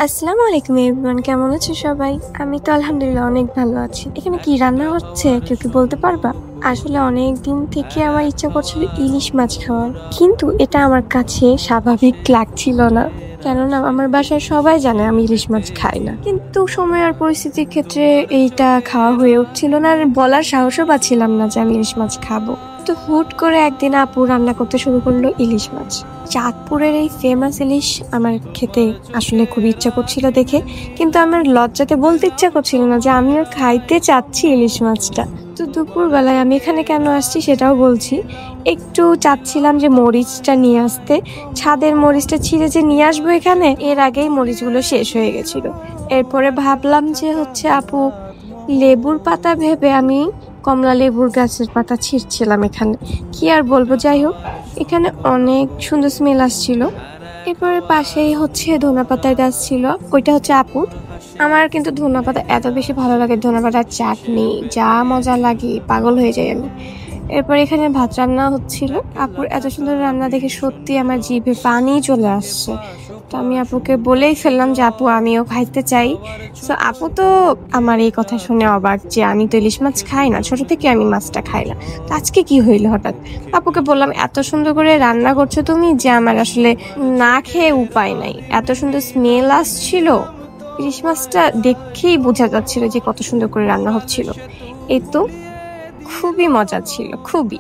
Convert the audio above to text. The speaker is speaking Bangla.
আসসালামু আলাইকুম এভরিওয়ান, কেমন আছো সবাই? আমি তো আলহামদুলিল্লাহ অনেক ভালো আছি। এখানে কি রান্না হচ্ছে কেউ কি বলতে পারবা? আসলে অনেক দিন থেকে আমার ইচ্ছা করছিল ইলিশ মাছ খাওয়ার, কিন্তু এটা আমার কাছে স্বাভাবিক লাগছিল না। কেননা আমার বাসায় সবাই জানে আমি ইলিশ মাছ খাই না, কিন্তু সময় আর পরিস্থিতির ক্ষেত্রে এইটা খাওয়া হয়ে উঠছিল না, আর বলার সাহসও পাচ্ছিলাম না যে আমি ইলিশ মাছ খাবো। তো হুট করে একদিন আপু রান্না করতে শুরু করলো ইলিশ মাছ। চাঁদপুরের এই ফেমাস ইলিশ আমার খেতে আসলে খুব ইচ্ছা করছিল দেখে, কিন্তু আমার লজ্জাতে বলতে ইচ্ছা করছিল না যে আমিও খাইতে চাচ্ছি ইলিশ মাছটা। তো দুপুর বেলায় আমি এখানে কেন আসছি সেটাও বলছি। একটু চাচ্ছিলাম যে মরিচটা নিয়ে আসতে, ছাদের মরিচটা ছিঁড়ে যে নিয়ে আসবো এখানে, এর আগেই মরিচগুলো শেষ হয়ে গেছিল। এরপরে ভাবলাম যে আপু লেবুর পাতা ভেবে আমি কমলা লেবুর গাছের পাতা ছিঁড়ছিলাম এখানে। কি আর বলবো, যাই হোক, এখানে অনেক সুন্দর স্মেল আসছিল। এরপরে পাশেই ধনা পাতার গাছ ছিল, ওইটা আপুর। আমার কিন্তু ধনা পাতা এত বেশি ভালো লাগে, ধনা পাতার চাটনি যা মজা লাগে, পাগল হয়ে যাই আমি। এরপর এখানে ভাত রান্না হচ্ছিল। আপুর এত সুন্দর রান্না দেখে সত্যি আমার জিভে পানি চলে আসছে। তো আমি আপুকে বলেই ফেললাম যে আপু আমিও খাইতে চাই। তো আপু তো আমার এই কথা শুনে অবাক যে আমি তো ইলিশ মাছ খাই না, ছোট থেকে আমি মাছটা খাই না, তো আজকে কি হইলো হঠাৎ। আপুকে বললাম এত সুন্দর করে রান্না করছো তুমি যে আমার আসলে না খেয়ে উপায় নাই, এত সুন্দর স্মেল আসছিল। ইলিশ মাছটা দেখেই বোঝা যাচ্ছিল যে কত সুন্দর করে রান্না হচ্ছিল। এই তো খুবই মজা ছিল, খুবই।